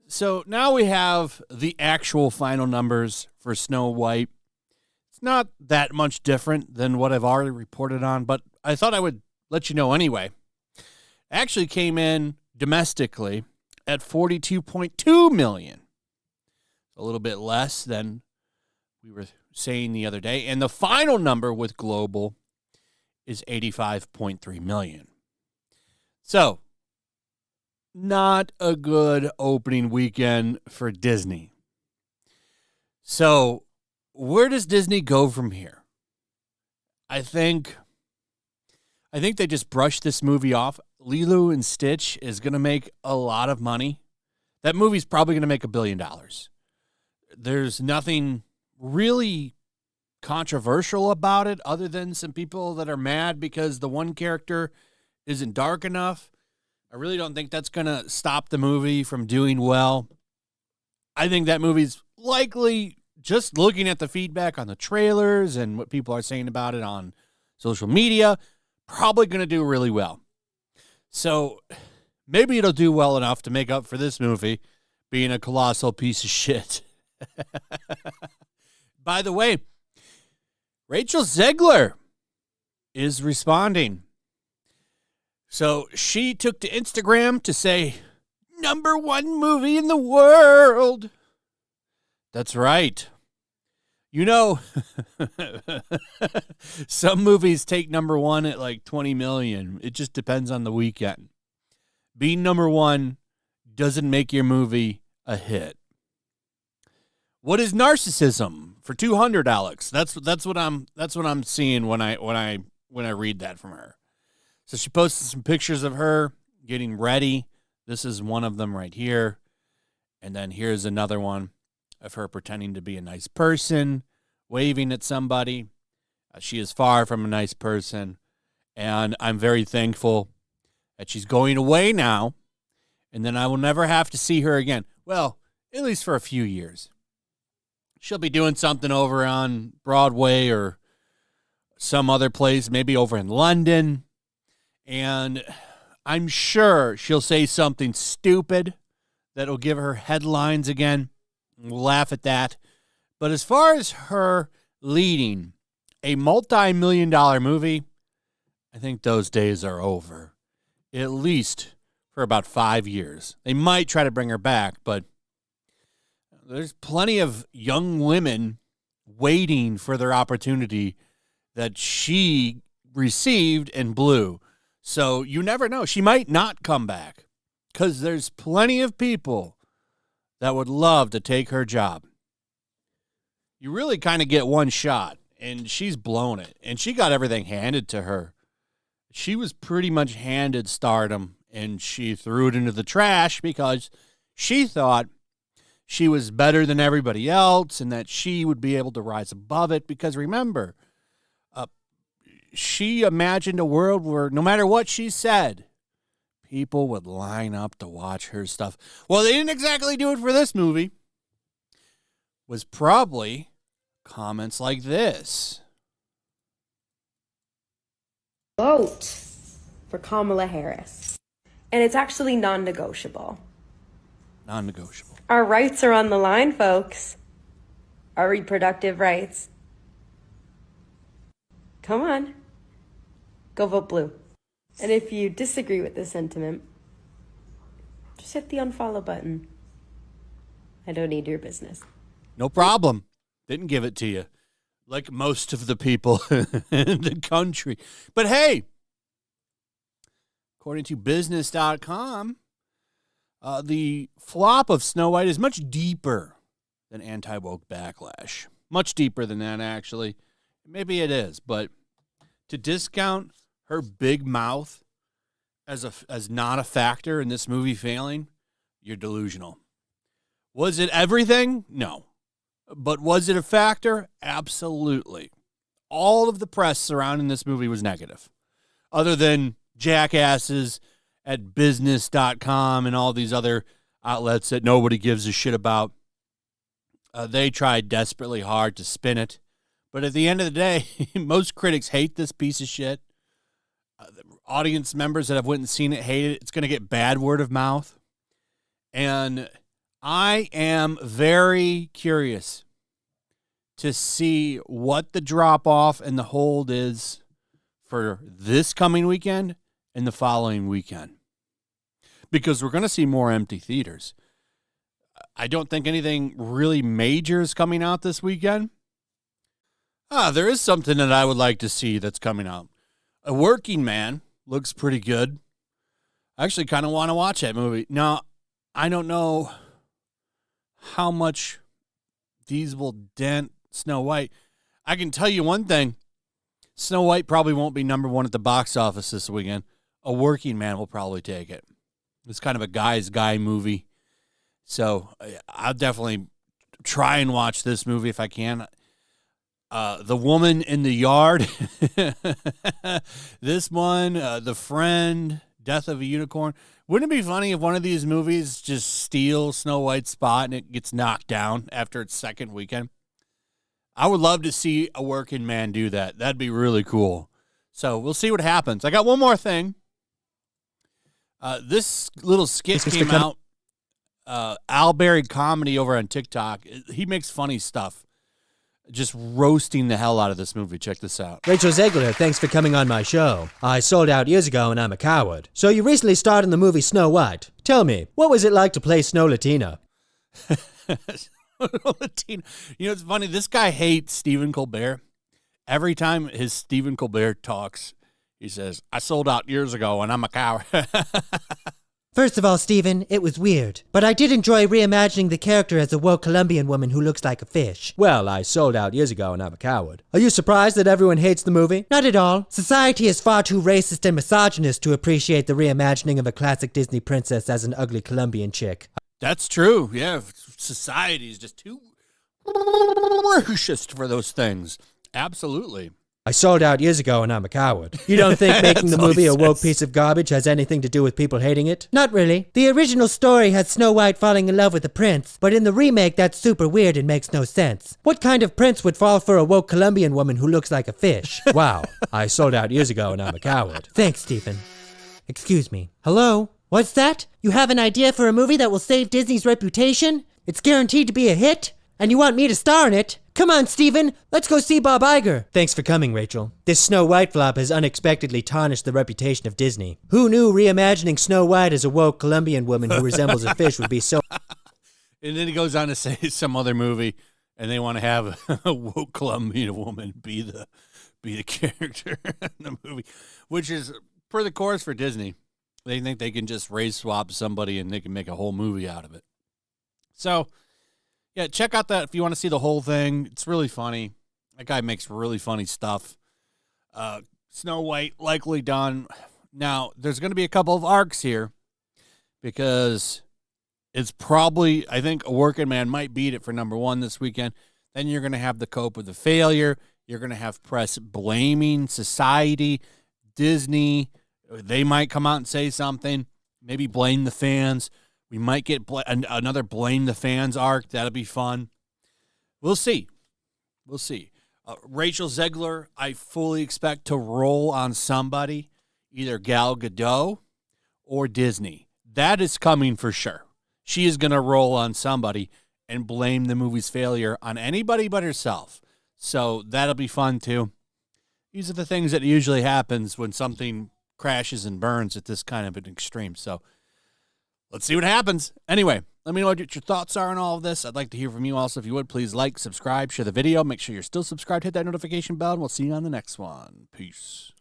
So now we have the actual final numbers for Snow White. It's not that much different than what I've already reported on, but I thought I would let you know anyway. It actually came in domestically at $42.2 million. A little bit less than we were saying the other day. And the final number with global is $85.3 million. So, not a good opening weekend for Disney. So, where does Disney go from here? I think they just brushed this movie off. Lilo and Stitch is going to make a lot of money. That movie's probably going to make $1 billion. There's nothing really controversial about it other than some people that are mad because the one character isn't dark enough. I really don't think that's going to stop the movie from doing well. I think that movie's likely, just looking at the feedback on the trailers and what people are saying about it on social media, probably going to do really well. So maybe it'll do well enough to make up for this movie being a colossal piece of shit. By the way, Rachel Zegler is responding. So she took to Instagram to say, #1 movie in the world. That's right. You know, some movies take #1 at like 20 million. It just depends on the weekend. Being #1 doesn't make your movie a hit. What is narcissism for 200, Alex? That's what I'm seeing when I read that from her. So she posted some pictures of her getting ready. This is one of them right here. And then here's another one of her pretending to be a nice person, waving at somebody. She is far from a nice person. And I'm very thankful that she's going away now. And then I will never have to see her again. Well, at least for a few years. She'll be doing something over on Broadway or some other place, maybe over in London. And I'm sure she'll say something stupid that'll give her headlines again. We'll laugh at that. But as far as her leading a multi-million-dollar movie, I think those days are over. At least for about 5 years. They might try to bring her back, but there's plenty of young women waiting for their opportunity that she received and blew. So you never know. She might not come back because there's plenty of people that would love to take her job. You really kind of get one shot, and she's blown it. And she got everything handed to her. She was pretty much handed stardom, and she threw it into the trash because she thought she was better than everybody else and that she would be able to rise above it. Because remember, she imagined a world where no matter what she said, people would line up to watch her stuff. Well, they didn't exactly do it for this movie. It was probably comments like this. Vote for Kamala Harris. And it's actually non-negotiable. Non-negotiable. Our rights are on the line, folks. Our reproductive rights. Come on. Go vote blue. And if you disagree with this sentiment, just hit the unfollow button. I don't need your business. No problem. Didn't give it to you. Like most of the people in the country. But hey, according to business.com, the flop of Snow White is much deeper than anti-woke backlash. Much deeper than that, actually. Maybe it is, but to discount her big mouth as not a factor in this movie failing, you're delusional. Was it everything? No. But was it a factor? Absolutely. All of the press surrounding this movie was negative. Other than jackasses at business.com and all these other outlets that nobody gives a shit about. They tried desperately hard to spin it, But at the end of the day, most critics hate this piece of shit. The audience members that have went and seen it hate it. It's going to get bad word of mouth. And I am very curious to see what the drop-off and the hold is for this coming weekend and the following weekend. Because we're going to see more empty theaters. I don't think anything really major is coming out this weekend. There is something that I would like to see that's coming out. A Working Man looks pretty good. I actually kind of want to watch that movie. Now, I don't know how much these will dent Snow White. I can tell you one thing. Snow White probably won't be number one at the box office this weekend. A Working Man will probably take it. It's kind of a guy's guy movie. So I'll definitely try and watch this movie if I can. The Woman in the Yard. This one, The Friend, Death of a Unicorn. Wouldn't it be funny if one of these movies just steals Snow White's spot and it gets knocked down after its second weekend? I would love to see a Working Man do that. That'd be really cool. So we'll see what happens. I got one more thing. This little skit came out. Al Berry Comedy over on TikTok. He makes funny stuff. Just roasting the hell out of this movie. Check this out. Rachel Zegler, thanks for coming on my show. I sold out years ago and I'm a coward. So you recently starred in the movie Snow White. Tell me, what was it like to play Snow Latina? Latina. You know, it's funny. This guy hates Stephen Colbert. Every time his Stephen Colbert talks, he says, I sold out years ago and I'm a coward. First of all, Stephen, it was weird. But I did enjoy reimagining the character as a woke Colombian woman who looks like a fish. Well, I sold out years ago and I'm a coward. Are you surprised that everyone hates the movie? Not at all. Society is far too racist and misogynist to appreciate the reimagining of a classic Disney princess as an ugly Colombian chick. That's true. Yeah, society is just too racist for those things. Absolutely. I sold out years ago and I'm a coward. You don't think making the movie a woke piece of garbage has anything to do with people hating it? Not really. The original story has Snow White falling in love with a prince, but in the remake that's super weird and makes no sense. What kind of prince would fall for a woke Colombian woman who looks like a fish? Wow. I sold out years ago and I'm a coward. Thanks, Stephen. Excuse me. Hello? What's that? You have an idea for a movie that will save Disney's reputation? It's guaranteed to be a hit? And you want me to star in it? Come on, Stephen. Let's go see Bob Iger. Thanks for coming, Rachel. This Snow White flop has unexpectedly tarnished the reputation of Disney. Who knew reimagining Snow White as a woke Colombian woman who resembles a fish would be so... And then he goes on to say some other movie, and they want to have a woke Colombian woman be the character in the movie, which is per the course for Disney. They think they can just race swap somebody and they can make a whole movie out of it. So... yeah, check out that if you want to see the whole thing. It's really funny. That guy makes really funny stuff. Snow White, likely done. Now, there's going to be a couple of arcs here because it's probably, I think, A Working Man might beat it for number one this weekend. Then you're going to have the cope with the failure. You're going to have press blaming society, Disney. They might come out and say something, maybe blame the fans. We might get another Blame the Fans arc. That'll be fun. We'll see. We'll see. Rachel Zegler, I fully expect to roll on somebody, either Gal Gadot or Disney. That is coming for sure. She is going to roll on somebody and blame the movie's failure on anybody but herself. So that'll be fun too. These are the things that usually happens when something crashes and burns at this kind of an extreme. So let's see what happens. Anyway, let me know what your thoughts are on all of this. I'd like to hear from you also. If you would, please like, subscribe, share the video. Make sure you're still subscribed. Hit that notification bell, and we'll see you on the next one. Peace.